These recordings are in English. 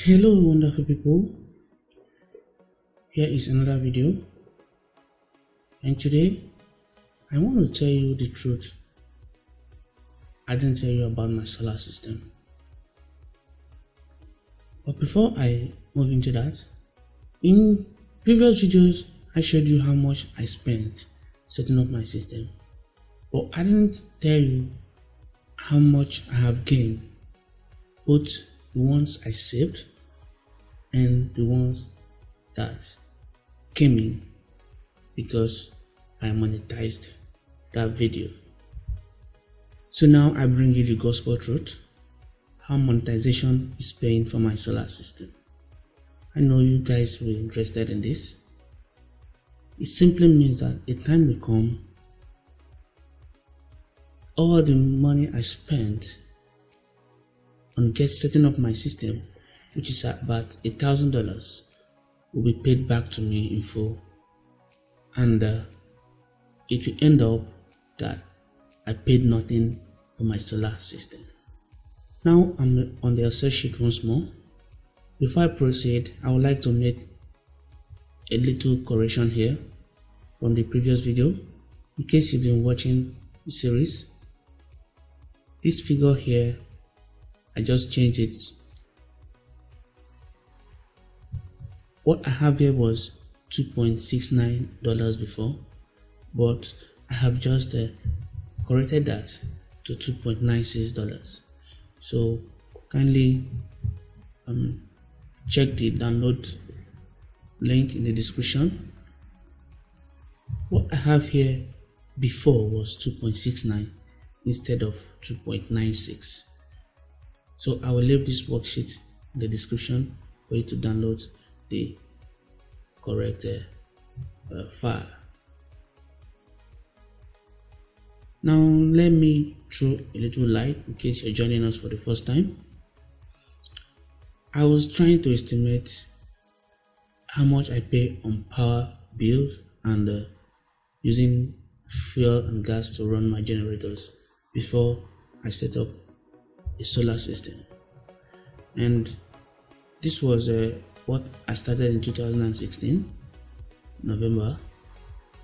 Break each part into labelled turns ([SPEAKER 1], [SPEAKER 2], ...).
[SPEAKER 1] Hello wonderful people, here is another video, and today I want to tell you the truth. I didn't tell you about my solar system, but before I move into that, in previous videos I showed you how much I spent setting up my system, but I didn't tell you how much I have gained, both the ones I saved and the ones that came in because I monetized that video. So now I bring you the gospel truth, how monetization is paying for my solar system. I know you guys were interested in this. It simply means that a time will come, all the money I spent on just setting up my system, which is about $1,000, will be paid back to me in full, and it will end up that I paid nothing for my solar system. Now I'm on the Excel sheet once more. Before I proceed, I would like to make a little correction here from the previous video. In case you've been watching the series, this figure here, I just changed it. What I have here was $2.69 before, but I have just corrected that to $2.96. So kindly check the download link in the description. What I have here before was 2.69 instead of 2.96. So I will leave this worksheet in the description for you to download the correct file. Now let me throw a little light in case you're joining us for the first time. I was trying to estimate how much I pay on power bills and using fuel and gas to run my generators before I set up a solar system, and this was what I started in 2016 November,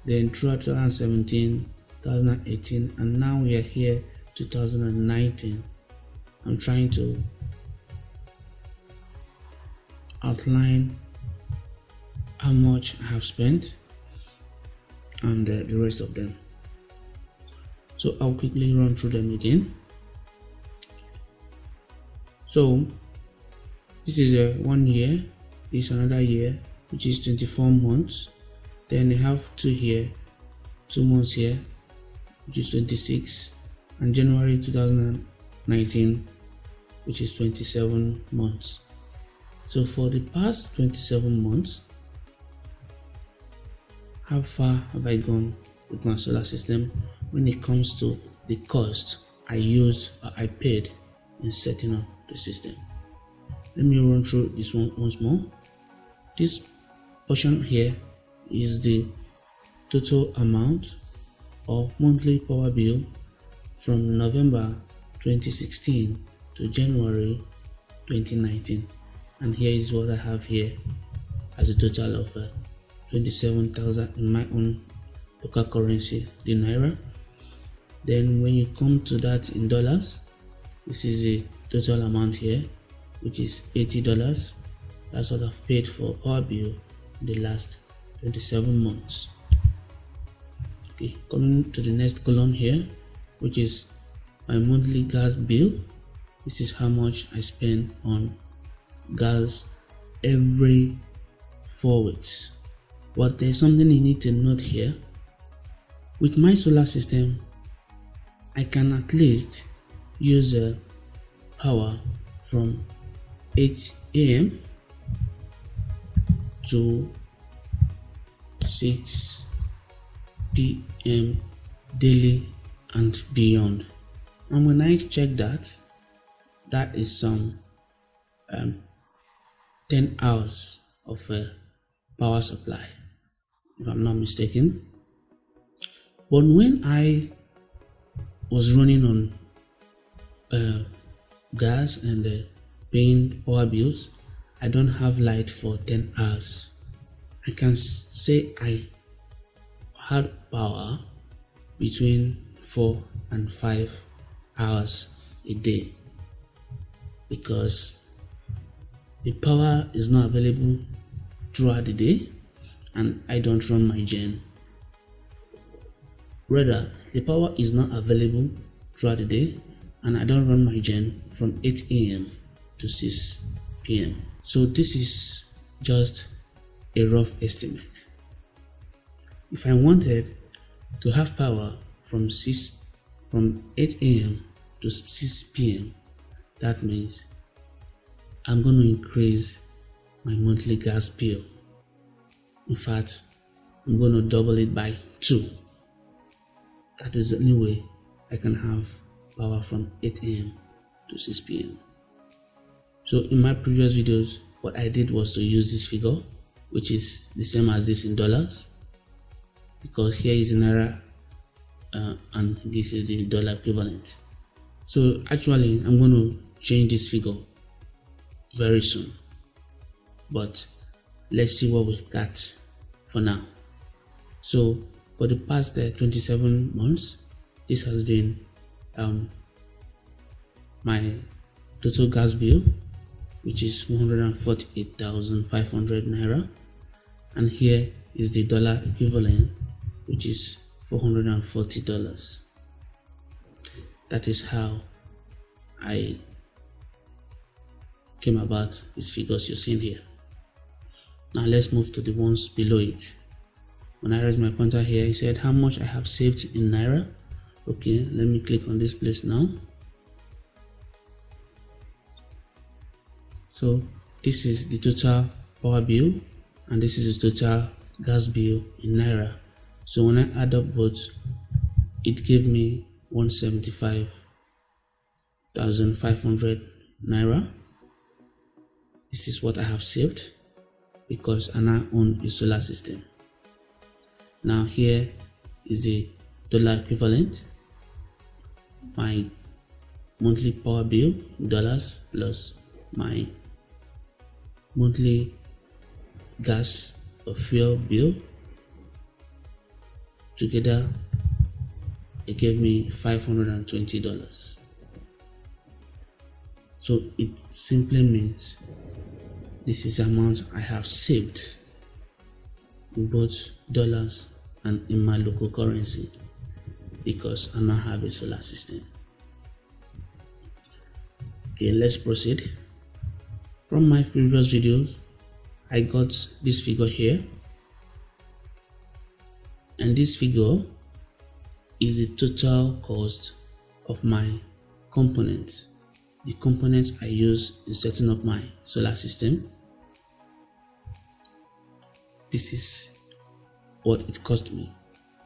[SPEAKER 1] then throughout 2017, 2018, and now we are here 2019. I'm trying to outline how much I have spent and the rest of them. So I'll quickly run through them again. So this is 1 year, this is another year, which is 24 months. Then you have 2 here, 2 months here, which is 26, and January 2019, which is 27 months. So for the past 27 months, how far have I gone with my solar system when it comes to the cost I used or I paid in setting up the system? Let me run through this one once more. This portion here is the total amount of monthly power bill from November 2016 to January 2019, and here is what I have here as a total of 27,000 in my own local currency, the naira. Then when you come to that in dollars, this is the total amount here, which is $80. That's what I've paid for power bill in the last 27 months. Okay, coming to the next column here, which is my monthly gas bill. This is how much I spend on gas every 4 weeks. But there's something you need to note here. With my solar system, I can at least use power from 8 a.m. to 6 p.m. daily and beyond. And when I check that, that is some 10 hours of power supply, if I'm not mistaken. But when I was running on gas and paying power bills, I don't have light for 10 hours, I can say I had power between 4 and 5 hours a day, because the power is not available throughout the day and I don't run my gen. Rather, the power is not available throughout the day and I don't run my gen from 8 a.m. to 6 p.m. So this is just a rough estimate. If I wanted to have power from 8 a.m. to 6 p.m., that means I'm going to increase my monthly gas bill. In fact, I'm going to double it by 2. That is the only way I can have power from 8 a.m. to 6 p.m. So in my previous videos, what I did was to use this figure, which is the same as this in dollars, because here is in naira and this is the dollar equivalent. So actually, I'm going to change this figure very soon, but let's see what we got for now. So for the past 27 months, this has been my total gas bill, which is 148,500 naira, and here is the dollar equivalent, which is $440. That is how I came about these figures you're seeing here. Now let's move to the ones below it. When I raise my pointer here, it said how much I have saved in naira. Okay, let me click on this place now. So this is the total power bill and this is the total gas bill in naira. So when I add up both, it gave me 175,500 naira. This is what I have saved because I now own a solar system. Now here is the dollar equivalent, my monthly power bill in dollars plus my monthly gas or fuel bill. Together it gave me $520. So it simply means this is the amount I have saved in both dollars and in my local currency because I now have a solar system. Okay, let's proceed. From my previous videos, I got this figure here, and this figure is the total cost of my components, the components I use in setting up my solar system. This is what it cost me.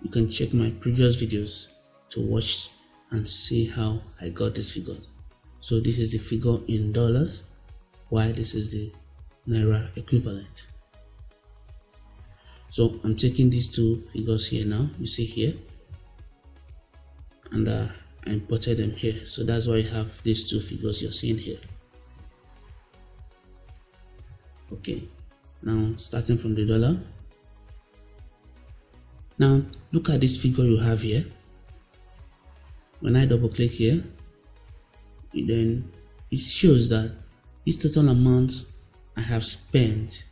[SPEAKER 1] You can check my previous videos to watch and see how I got this figure. So this is the figure in dollars, while this is the naira equivalent. So I'm taking these two figures here now, you see here, and I imported them here. So that's why I have these two figures you're seeing here. Okay, now starting from the dollar. Now look at this figure you have here. When I double click here, then it shows that this total amount I have spent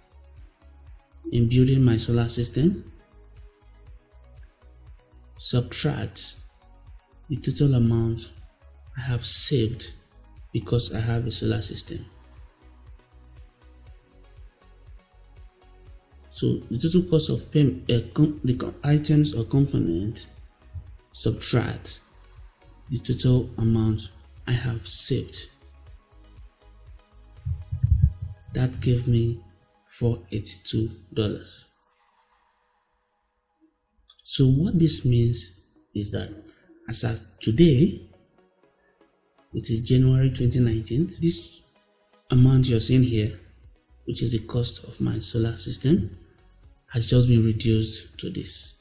[SPEAKER 1] in building my solar system subtract the total amount I have saved because I have a solar system. So the total cost of the items or component subtract the total amount I have saved. That gave me $482. So what this means is that as of today, which is January 2019, this amount you're seeing here, which is the cost of my solar system, has just been reduced to this.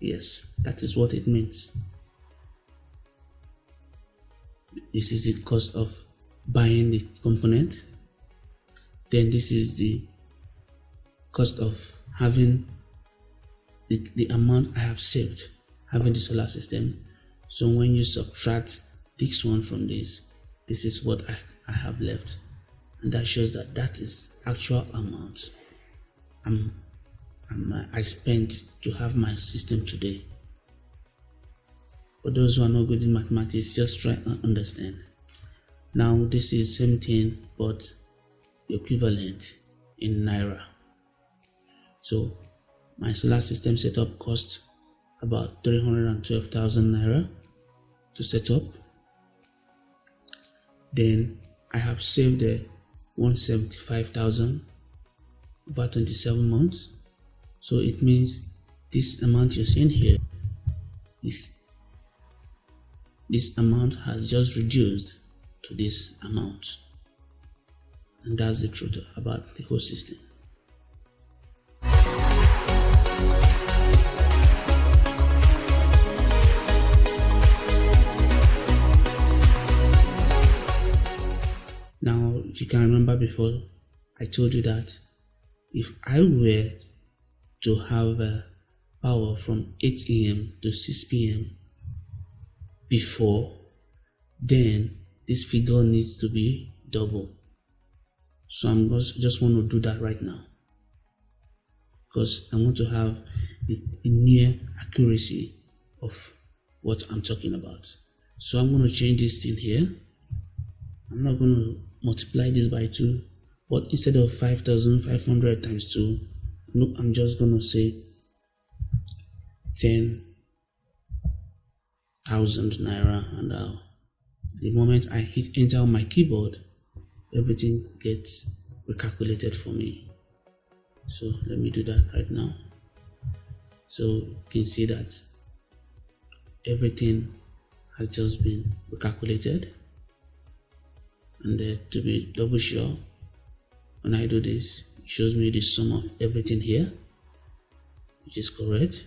[SPEAKER 1] Yes, that is what it means. This is the cost of buying the component. Then this is the cost of having the amount I have saved having the solar system. So when you subtract this one from this is what I have left, and that shows that that is actual amount I spent to have my system today. For those who are not good in mathematics, just try and understand. Now this is same thing but the equivalent in naira. So my solar system setup cost about 312,000 naira to set up. Then I have saved 175,000 over 27 months. So it means this amount you're seeing here, this amount has just reduced to this amount. And that's the truth about the whole system. Now, if you can remember before, I told you that if I were to have power from 8 a.m. to 6 p.m. before, then this figure needs to be double. So I'm just want to do that right now because I want to have the near accuracy of what I'm talking about. So I'm going to change this thing here. I'm not going to multiply this by 2, but instead of 5,500 times 2, look, I'm just going to say 10,000 naira, and the moment I hit enter on my keyboard, everything gets recalculated for me. So let me do that right now. So you can see that everything has just been recalculated. And to be double sure, when I do this, it shows me the sum of everything here, which is correct.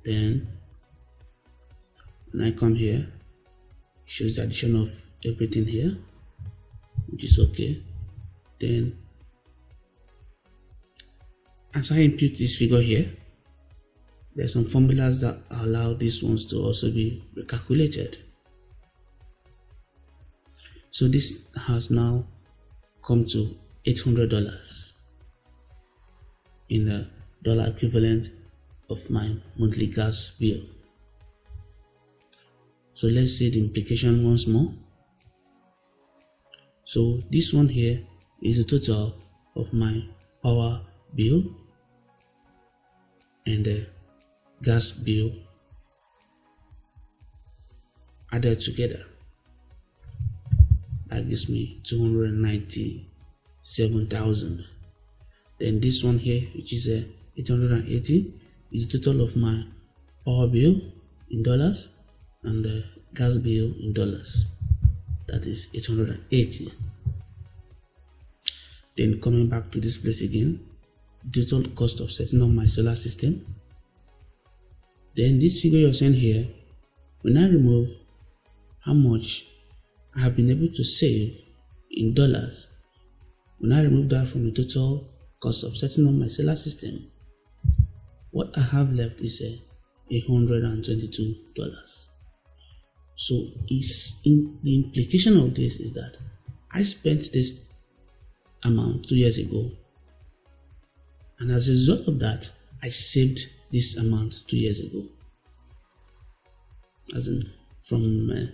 [SPEAKER 1] Then when I come here, it shows the addition of everything here, which is okay. Then as I input this figure here, there's some formulas that allow these ones to also be recalculated. So this has now come to $800 in the dollar equivalent of my monthly gas bill. So let's see the implication once more. So this one here is the total of my power bill and the gas bill added together. That gives me 297,000. Then this one here, which is 880, is the total of my power bill in dollars and the gas bill in dollars. That is 880. Then coming back to this place again, total cost of setting up my solar system. Then this figure you're seeing here, when I remove how much I have been able to save in dollars, when I remove that from the total cost of setting up my solar system, what I have left is $122. So the implication of this is that I spent this amount 2 years ago, and as a result of that, I saved this amount 2 years ago. As in from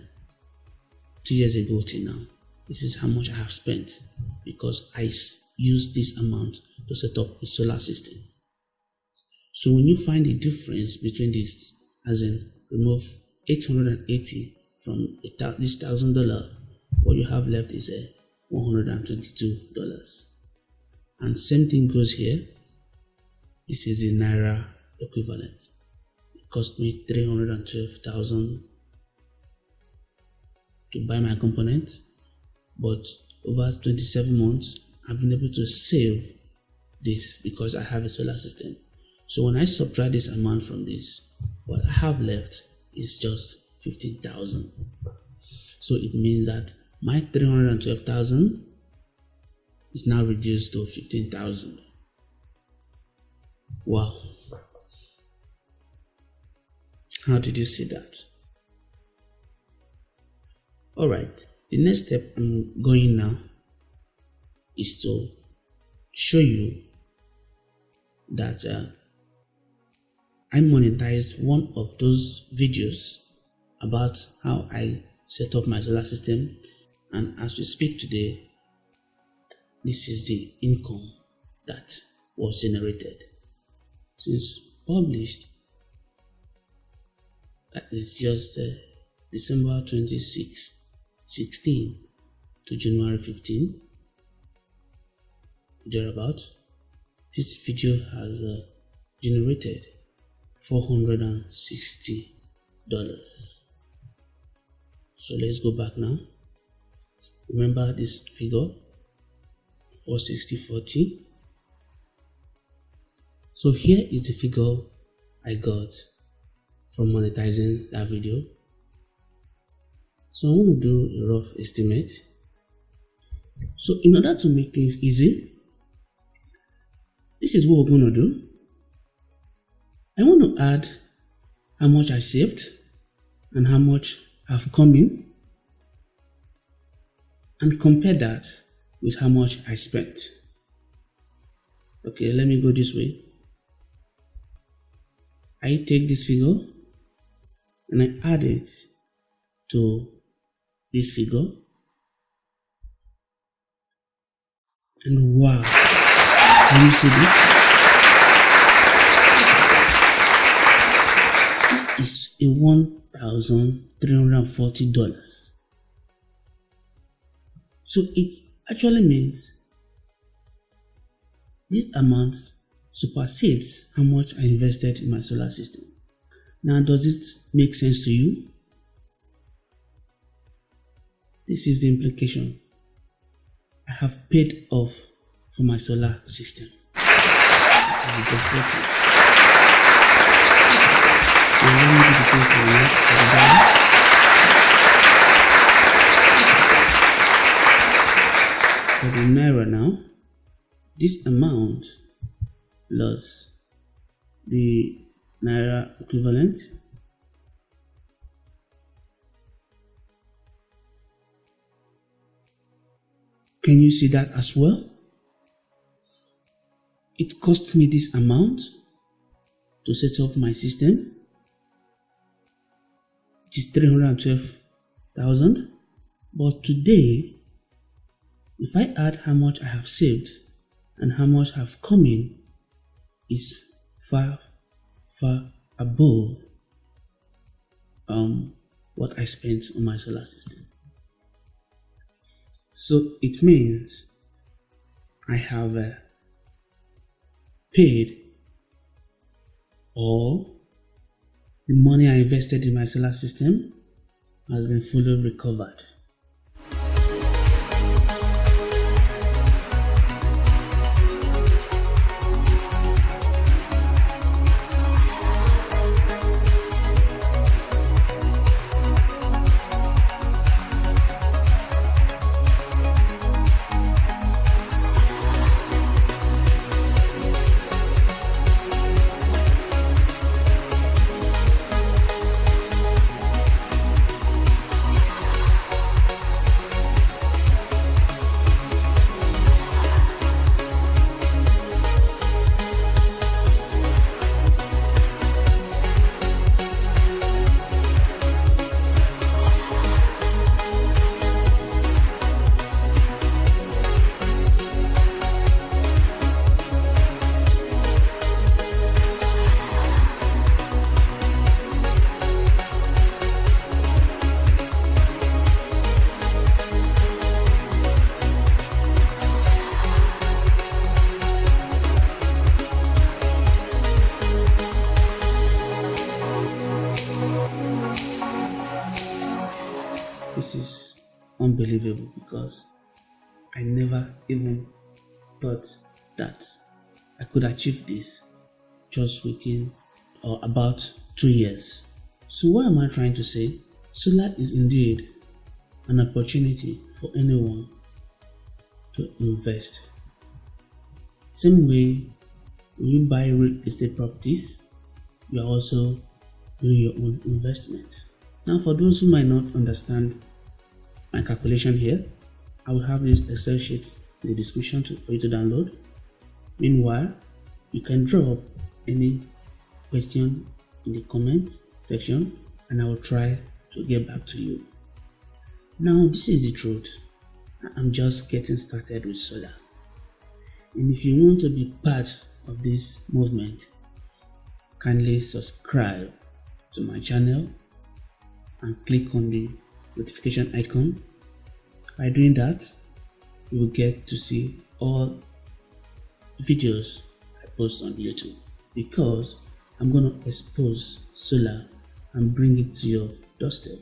[SPEAKER 1] 2 years ago till now, this is how much I have spent because I used this amount to set up a solar system. So when you find the difference between this, as in remove 880 from this $1,000, what you have left is $122. And same thing goes here. This is the naira equivalent. It cost me 312,000 to buy my component, but over 27 months I've been able to save this because I have a solar system. So when I subtract this amount from this, what I have left is just 15,000. So it means that my 312,000 is now reduced to 15,000. Wow. How did you see that? Alright, the next step I'm going now is to show you that I monetized one of those videos about how I set up my solar system, and as we speak today, this is the income that was generated. Since published, that is just December 2016 to January 15, thereabout. This video has generated $460. So let's go back now. Remember this figure, 460.40. So here is the figure I got from monetizing that video. So I want to do a rough estimate. So in order to make things easy, this is what we're going to do. I want to add how much I saved and how much I've come in, and compare that with how much I spent. Okay, let me go this way. I take this figure and I add it to this figure, and wow, can you see this? This is a $1,340. So it actually means this amount supersedes how much I invested in my solar system. Now, does it make sense to you? This is the implication. I have paid off for my solar system. That is the gospel truth. Now let me do the same for you for the dollar. For the naira now, this amount plus the naira equivalent Can you see that as well? It cost me this amount to set up my system, which is 312,000. But today, if I add how much I have saved and how much have come in, is far above what I spent on my solar system. So it means I have paid, or the money I invested in my solar system has been fully recovered. This is unbelievable because I never even thought that I could achieve this just within or about 2 years. So what am I trying to say? Solar is indeed an opportunity for anyone to invest. Same way, when you buy real estate properties, you are also doing your own investment. Now, for those who might not understand my calculation here, I will have this Excel sheet in the description for you to download. Meanwhile, you can drop any question in the comment section and I will try to get back to you. Now, this is the truth. I'm just getting started with solar. And if you want to be part of this movement, kindly subscribe to my channel and click on the notification icon. By doing that, you will get to see all videos I post on YouTube, because I'm going to expose solar and bring it to your doorstep.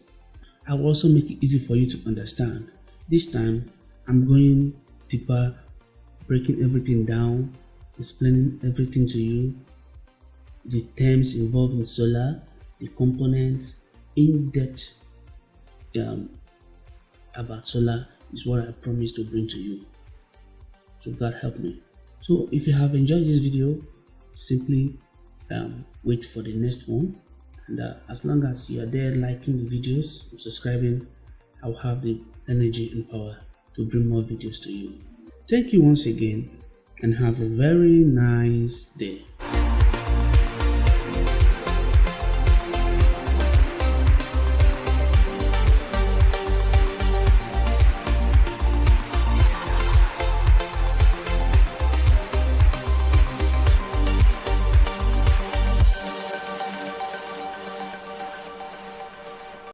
[SPEAKER 1] I will also make it easy for you to understand. This time, I'm going deeper, breaking everything down, explaining everything to you, the terms involved in solar, the components, in-depth about solar is what I promise to bring to you. So God help me. So if you have enjoyed this video, simply wait for the next one. And as long as you are there liking the videos and subscribing, I'll have the energy and power to bring more videos to you. Thank you once again and have a very nice day.